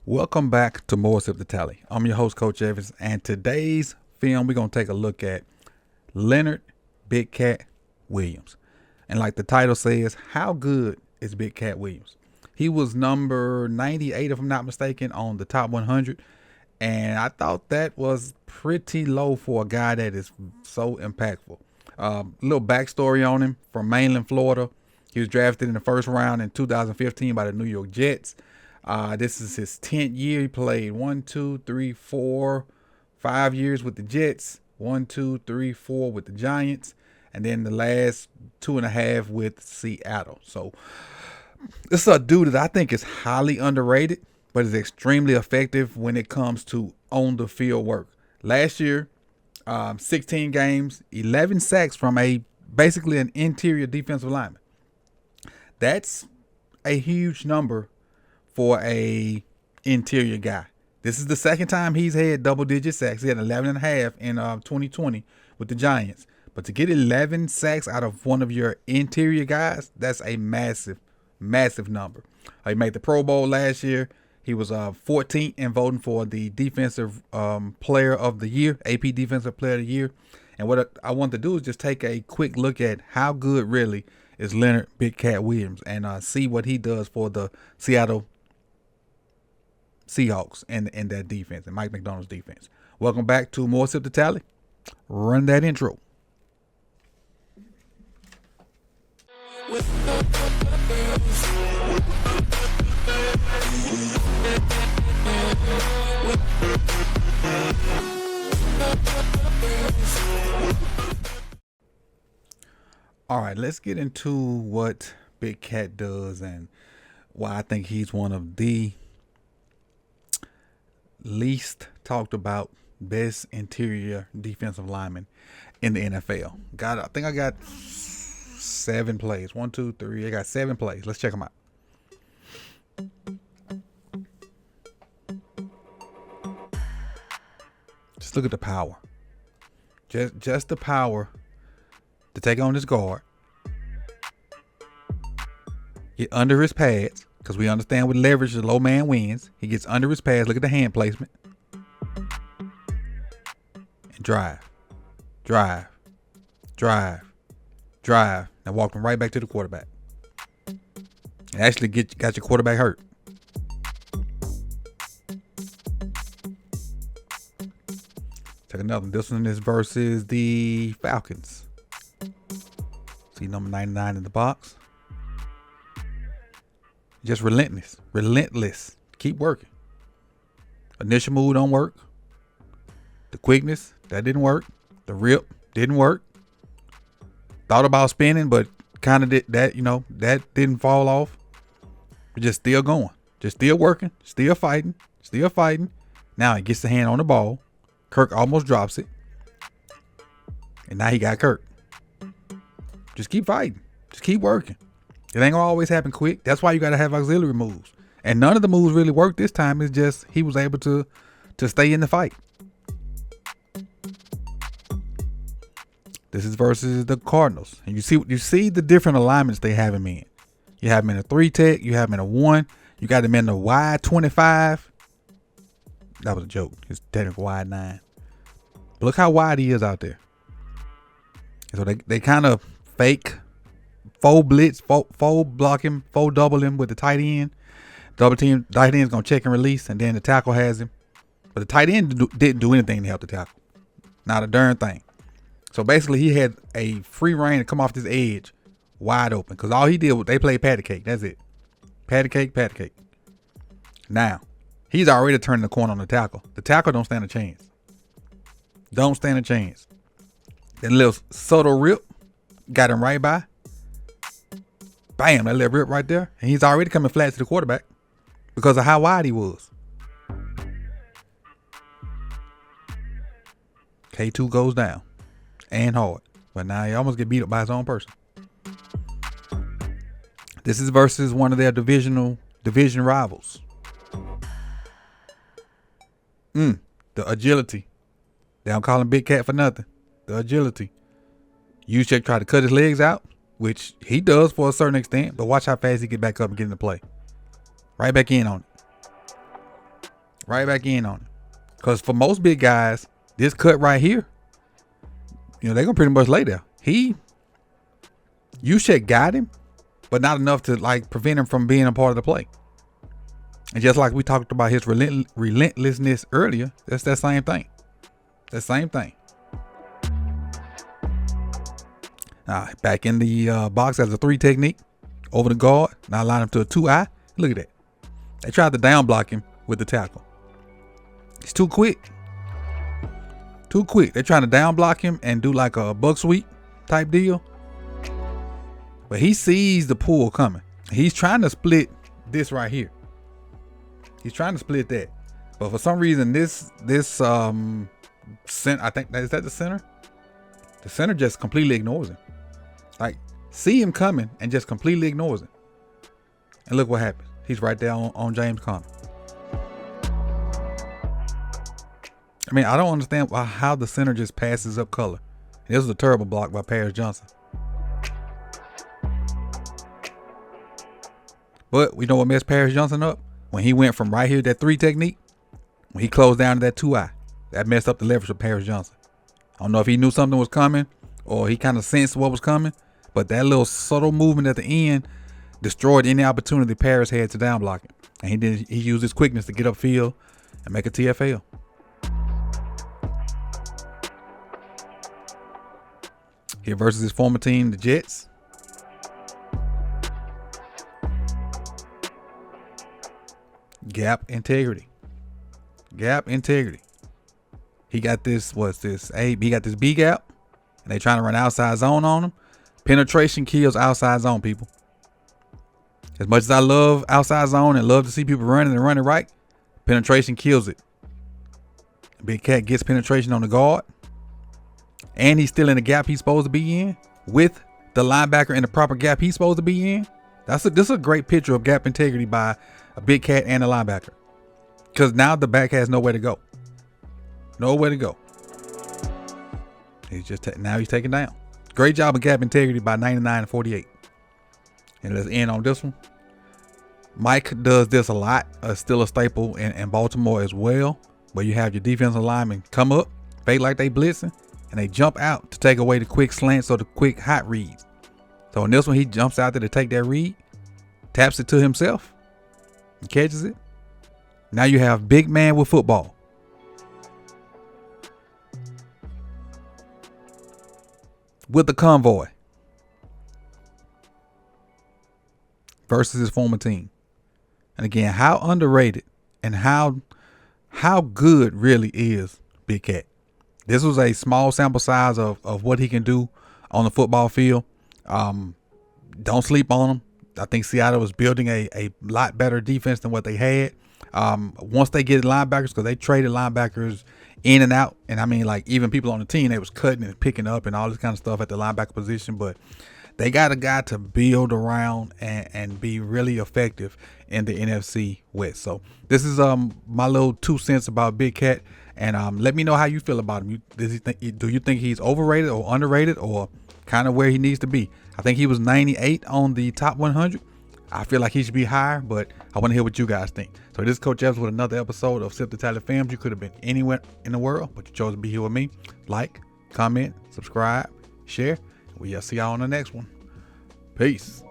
Welcome back to More Sip the Tally. I'm your host, Coach Evans, and today's film we're gonna take a look at Leonard Big Cat Williams. And like the title says, how good is Big Cat Williams? He was number 98, if I'm not mistaken, on the top 100, and I thought that was pretty low for a guy that is so impactful. Little backstory on him: from mainland Florida. He was drafted in the first round in 2015 by the New York Jets. This is his 10th year. He played 5 years with the Jets, 4 with the Giants, and then the last 2.5 with Seattle. So this is a dude that I think is highly underrated, but is extremely effective when it comes to on the field work. Last year, 16 games, 11 sacks from basically an interior defensive lineman. That's a huge number for a interior guy. This is the second time he's had double-digit sacks. He had 11.5 in 2020 with the Giants. But to get 11 sacks out of one of your interior guys, that's a massive, massive number. He made the Pro Bowl last year. He was 14th in voting for the Defensive Player of the Year, AP Defensive Player of the Year. And what I want to do is just take a quick look at how good really is Leonard Big Cat Williams and see what he does for the Seattle Seahawks and that defense, and Mike McDonald's defense. Welcome back to More Sip the Tally. Run that intro. All right, let's get into what Big Cat does and why I think he's one of the least talked about best interior defensive linemen in the NFL. I think I got 7 plays. 1, 2, 3. I got 7 plays. Let's check them out. Just look at the power. Just the power to take on this guard. Get under his pads, because we understand with leverage, the low man wins. He gets under his pads. Look at the hand placement. And drive. Now walk him right back to the quarterback. And actually got your quarterback hurt. Take another one. This one is versus the Falcons. See number 99 in the box. Just relentless. Keep working. Initial move don't work. The quickness, that didn't work. The rip didn't work. Thought about spinning, but kind of did that, that didn't fall off. We're just still going. Just still working. Still fighting. Now he gets the hand on the ball. Kirk almost drops it. And now he got Kirk. Just keep fighting. Just keep working. It ain't gonna always happen quick. That's why you gotta have auxiliary moves. And none of the moves really worked this time. It's just he was able to stay in the fight. This is versus the Cardinals. And you see the different alignments they have him in. You have him in a 3 tech, you have him in a 1, you got him in the wide 25. That was a joke. It's technically wide 9. But look how wide he is out there. So they kind of fake faux blitz, faux block him, faux double him with the tight end. Double team, tight end's going to check and release, and then the tackle has him. But the tight end didn't do anything to help the tackle. Not a darn thing. So basically, he had a free reign to come off this edge wide open, because all he did was they played patty cake. That's it. Patty cake. Now, he's already turning the corner on the tackle. The tackle don't stand a chance. That little subtle rip got him right by. Bam, that little rip right there. And he's already coming flat to the quarterback because of how wide he was. K2 goes down and hard. But now he almost get beat up by his own person. This is versus one of their division rivals. The agility. They don't call him Big Cat for nothing. The agility. Juszczyk tried to cut his legs out, which he does for a certain extent, but watch how fast he get back up and get into play. Right back in on it. Right back in on it. Because for most big guys, this cut right here, they're going to pretty much lay there. Juszczyk got him, but not enough to like prevent him from being a part of the play. And just like we talked about his relentlessness earlier, that's that same thing. That same thing. Back in the box as a 3 technique. Over the guard. Now line him to a 2-eye. Look at that. They tried to down block him with the tackle. It's too quick. Too quick. They're trying to down block him and do like a buck sweep type deal. But he sees the pull coming. He's trying to split this right here. He's trying to split that. But for some reason, this center, I think, is that the center? The center just completely ignores him. Like, see him coming and just completely ignores him. And look what happens. He's right there on James Conner. I mean, I don't understand how the center just passes up color. This was a terrible block by Paris Johnson. But we know what messed Paris Johnson up? When he went from right here, that 3 technique, when he closed down to that 2-eye, that messed up the leverage for Paris Johnson. I don't know if he knew something was coming or he kind of sensed what was coming, but that little subtle movement at the end destroyed any opportunity Paris had to down block him. And he used his quickness to get upfield and make a TFL. Here versus his former team, the Jets. Gap integrity. Gap integrity. He got this, he got this B gap, and they trying to run outside zone on him. Penetration kills outside zone, people. As much as I love outside zone and love to see people running and running right, penetration kills it. Big Cat gets penetration on the guard, and he's still in the gap he's supposed to be in with the linebacker in the proper gap he's supposed to be in. This is a great picture of gap integrity by a Big Cat and a linebacker, because now the back has nowhere to go. Nowhere to go. He's taken down. Great job of gap integrity by 99 and 48. And let's end on this one. Mike does this a lot. Still a staple in Baltimore as well, where you have your defensive linemen come up, fake like they blitzing, and they jump out to take away the quick slants or the quick hot reads. So in this one, he jumps out there to take that read, taps it to himself, and catches it. Now you have big man with football. With the convoy versus his former team. And again, how underrated and how good really is Big Cat. This was a small sample size of what he can do on the football field. Don't sleep on him. I think Seattle was building a lot better defense than what they had. Once they get linebackers, because they traded linebackers in and out, and I mean, like, even people on the team, they was cutting and picking up and all this kind of stuff at the linebacker position, but they got a guy to build around and be really effective in the NFC West. So this is my little 2 cents about Big Cat, and let me know how you feel about him. Do you think he's overrated or underrated, or kind of where he needs to be? I think he was 98 on the top 100. I feel like he should be higher, but I want to hear what you guys think. So this is Coach Evans with another episode of Sip the Tally Films. You could have been anywhere in the world, but you chose to be here with me. Like, comment, subscribe, share. We'll see y'all on the next one. Peace.